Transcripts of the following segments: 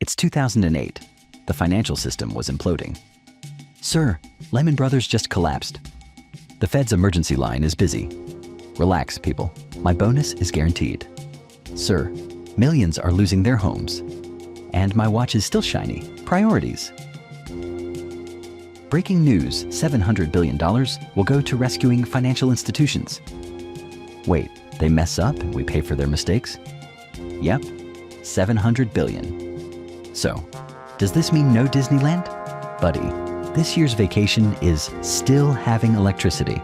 It's 2008. The financial system was imploding. Sir, Lehman Brothers just collapsed. The Fed's emergency line is busy. Relax, people. My bonus is guaranteed. Sir, millions are losing their homes. And my watch is still shiny. Priorities. Breaking news, $700 billion will go to rescuing financial institutions. Wait, they mess up and we pay for their mistakes? Yep, $700 billion. So, does this mean no Disneyland? Buddy, this year's vacation is still having electricity.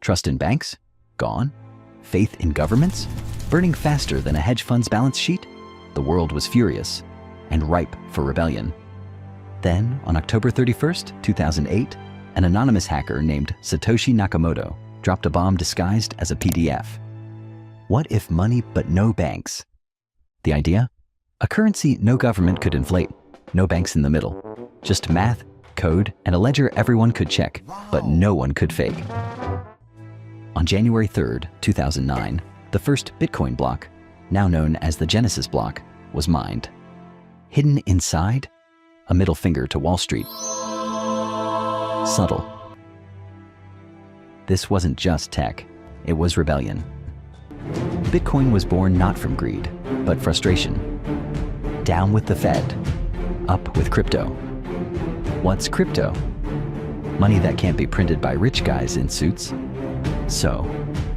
Trust in banks? Gone. Faith in governments? Burning faster than a hedge fund's balance sheet? The world was furious and ripe for rebellion. Then, on October 31st, 2008, an anonymous hacker named Satoshi Nakamoto dropped a bomb disguised as a PDF. What if money but no banks? The idea? A currency no government could inflate, no banks in the middle. Just math, code, and a ledger everyone could check, but no one could fake. On January 3rd, 2009, the first Bitcoin block, now known as the Genesis block, was mined. Hidden inside? A middle finger to Wall Street. Subtle. This wasn't just tech, it was rebellion. Bitcoin was born not from greed, but frustration. Down with the Fed, up with crypto. What's crypto? Money that can't be printed by rich guys in suits. So,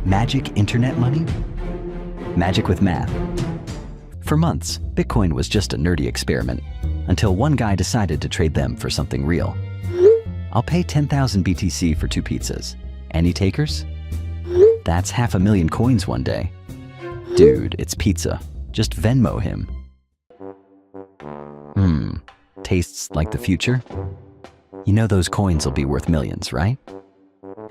magic internet money? Magic with math. For months, Bitcoin was just a nerdy experiment, until one guy decided to trade them for something real. I'll pay 10,000 BTC for 2 pizzas. Any takers? That's 500,000 coins one day. Dude, it's pizza. Just Venmo him. Tastes like the future? You know those coins will be worth millions, right?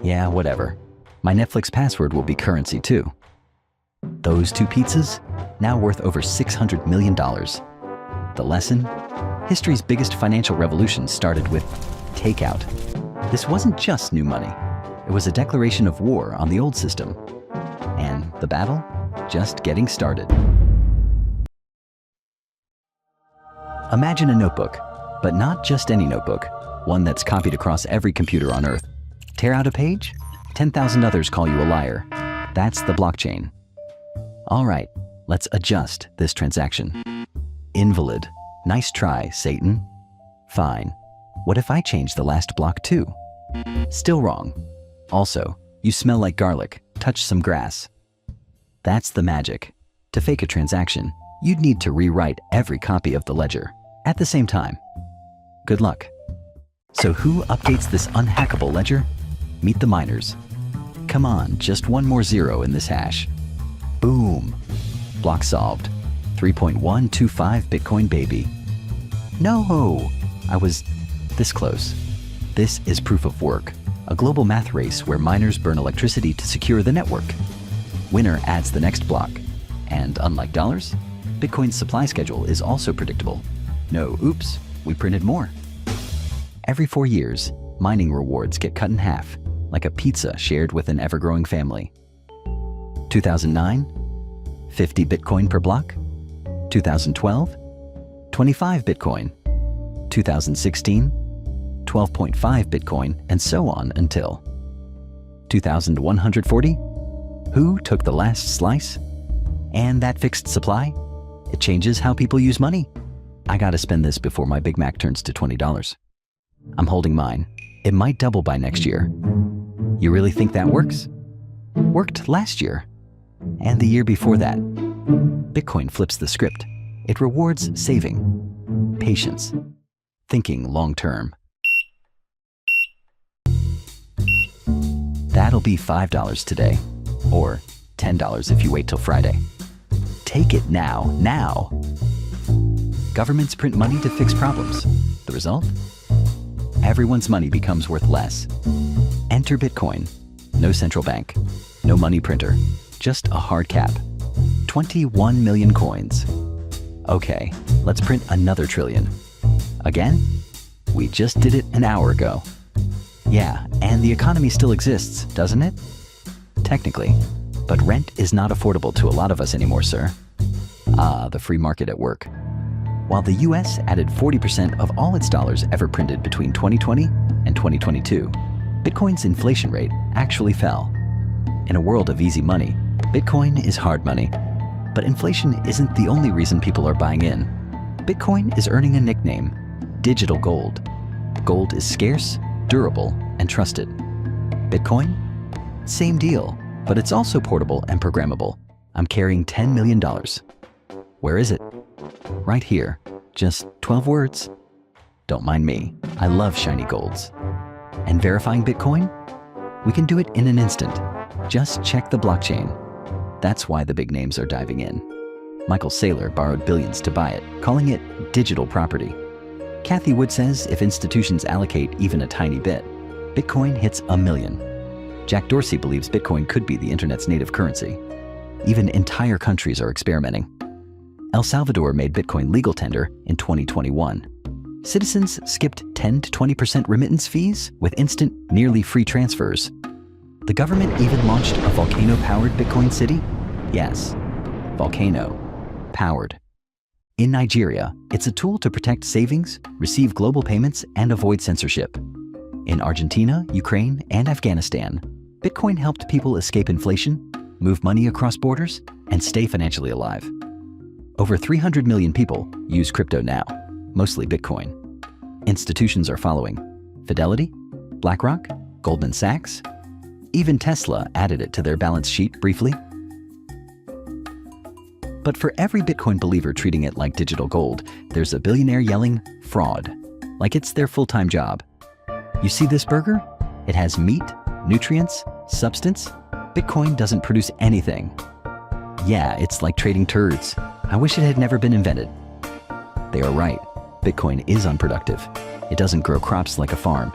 Yeah, whatever. My Netflix password will be currency too. Those 2 pizzas, now worth over $600 million. The lesson? History's biggest financial revolution started with takeout. This wasn't just new money. It was a declaration of war on the old system. And the battle? Just getting started. Imagine a notebook, but not just any notebook, one that's copied across every computer on Earth. Tear out a page? 10,000 others call you a liar. That's the blockchain. All right, let's adjust this transaction. Invalid. Nice try, Satan. Fine. What if I change the last block too? Still wrong. Also, you smell like garlic. Touch some grass. That's the magic. To fake a transaction, you'd need to rewrite every copy of the ledger at the same time. Good luck. So who updates this unhackable ledger? Meet the miners. Come on, just one more zero in this hash. Boom. Block solved. 3.125 Bitcoin baby. No, I was this close. This is proof of work, a global math race where miners burn electricity to secure the network. Winner adds the next block. And unlike dollars, Bitcoin's supply schedule is also predictable. No, oops, we printed more. Every 4 years, mining rewards get cut in half, like a pizza shared with an ever-growing family. 2009, 50 Bitcoin per block. 2012, 25 Bitcoin. 2016, 12.5 Bitcoin, and so on until 2140. Who took the last slice? And that fixed supply? It changes how people use money. I gotta spend this before my Big Mac turns to $20. I'm holding mine. It might double by next year. You really think that works? Worked last year. And the year before that. Bitcoin flips the script. It rewards saving, patience, thinking long term. That'll be $5 today, or $10 if you wait till Friday. Take it now. Governments print money to fix problems. The result? Everyone's money becomes worth less. Enter Bitcoin. No central bank, no money printer, just a hard cap. 21 million coins. Okay, let's print another trillion. Again? We just did it an hour ago. Yeah, and the economy still exists, doesn't it? Technically, but rent is not affordable to a lot of us anymore, sir. Ah, the free market at work. While the US added 40% of all its dollars ever printed between 2020 and 2022, Bitcoin's inflation rate actually fell. In a world of easy money, Bitcoin is hard money. But inflation isn't the only reason people are buying in. Bitcoin is earning a nickname, digital gold. Gold is scarce, durable, and trusted. Bitcoin? Same deal, but it's also portable and programmable. I'm carrying $10 million. Where is it? Right here. Just 12 words. Don't mind me. I love shiny golds. And verifying Bitcoin? We can do it in an instant. Just check the blockchain. That's why the big names are diving in. Michael Saylor borrowed billions to buy it, calling it digital property. Cathie Wood says if institutions allocate even a tiny bit, Bitcoin hits $1 million. Jack Dorsey believes Bitcoin could be the internet's native currency. Even entire countries are experimenting. El Salvador made Bitcoin legal tender in 2021. Citizens skipped 10 to 20% remittance fees with instant, nearly free transfers. The government even launched a volcano-powered Bitcoin city? Yes, volcano-powered. In Nigeria, it's a tool to protect savings, receive global payments, and avoid censorship. In Argentina, Ukraine, and Afghanistan, Bitcoin helped people escape inflation, move money across borders, and stay financially alive. Over 300 million people use crypto now, mostly Bitcoin. Institutions are following. Fidelity, BlackRock, Goldman Sachs. Even Tesla added it to their balance sheet briefly. But for every Bitcoin believer treating it like digital gold, there's a billionaire yelling fraud, like it's their full-time job. You see this burger? It has meat, nutrients, substance. Bitcoin doesn't produce anything. Yeah, it's like trading turds. I wish it had never been invented. They are right. Bitcoin is unproductive. It doesn't grow crops like a farm.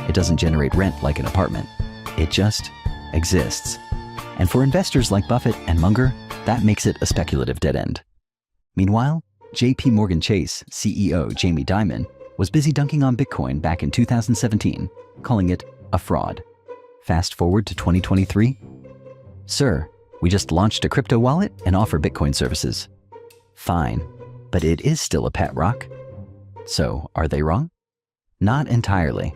It doesn't generate rent like an apartment. It just exists. And for investors like Buffett and Munger, that makes it a speculative dead end. Meanwhile, JP Morgan Chase CEO Jamie Dimon was busy dunking on Bitcoin back in 2017, calling it a fraud. Fast forward to 2023. Sir, we just launched a crypto wallet and offer Bitcoin services. Fine, but it is still a pet rock. So, are they wrong? Not entirely.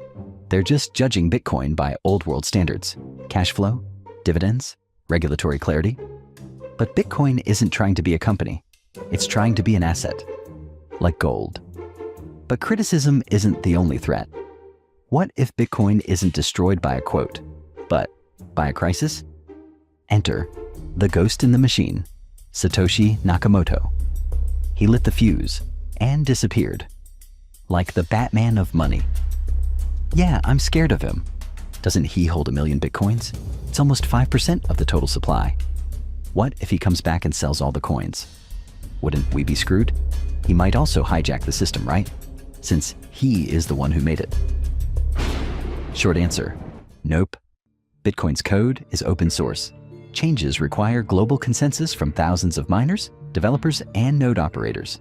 They're just judging Bitcoin by old world standards, cash flow, dividends, regulatory clarity. But Bitcoin isn't trying to be a company. It's trying to be an asset, like gold. But criticism isn't the only threat. What if Bitcoin isn't destroyed by a quote, but by a crisis? Enter the ghost in the machine, Satoshi Nakamoto. He lit the fuse and disappeared, like the Batman of money. Yeah, I'm scared of him. Doesn't he hold 1 million Bitcoins? It's almost 5% of the total supply. What if he comes back and sells all the coins? Wouldn't we be screwed? He might also hijack the system, right? Since he is the one who made it. Short answer, nope. Bitcoin's code is open source. Changes require global consensus from thousands of miners, developers, and node operators.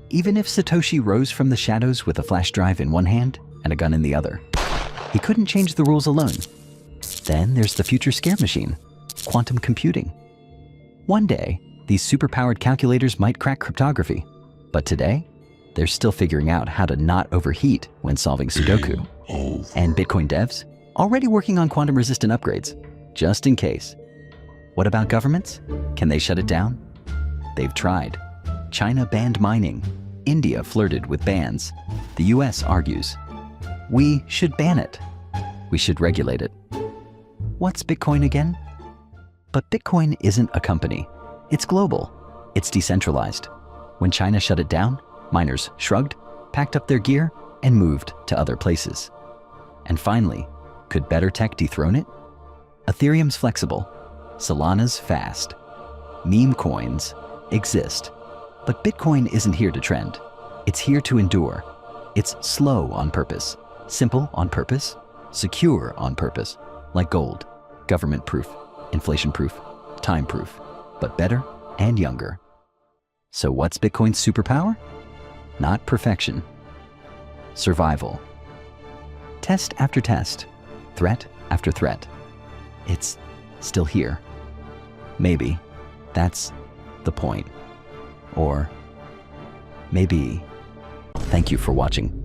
Even if Satoshi rose from the shadows with a flash drive in one hand and a gun in the other, he couldn't change the rules alone. Then there's the future scare machine, quantum computing. One day, these superpowered calculators might crack cryptography, but today, they're still figuring out how to not overheat when solving Sudoku. And Bitcoin devs already working on quantum-resistant upgrades, just in case. What about governments? Can they shut it down? They've tried. China banned mining. India flirted with bans. The US argues. We should ban it. We should regulate it. What's Bitcoin again? But Bitcoin isn't a company. It's global. It's decentralized. When China shut it down, miners shrugged, packed up their gear, and moved to other places. And finally, could better tech dethrone it? Ethereum's flexible. Solana's fast. Meme coins exist. But Bitcoin isn't here to trend. It's here to endure. It's slow on purpose, simple on purpose, secure on purpose, like gold, government-proof, inflation-proof, time-proof, but better and younger. So what's Bitcoin's superpower? Not perfection. Survival. Test after test, threat after threat. It's still here. Maybe that's the point. Or maybe Thank you for watching.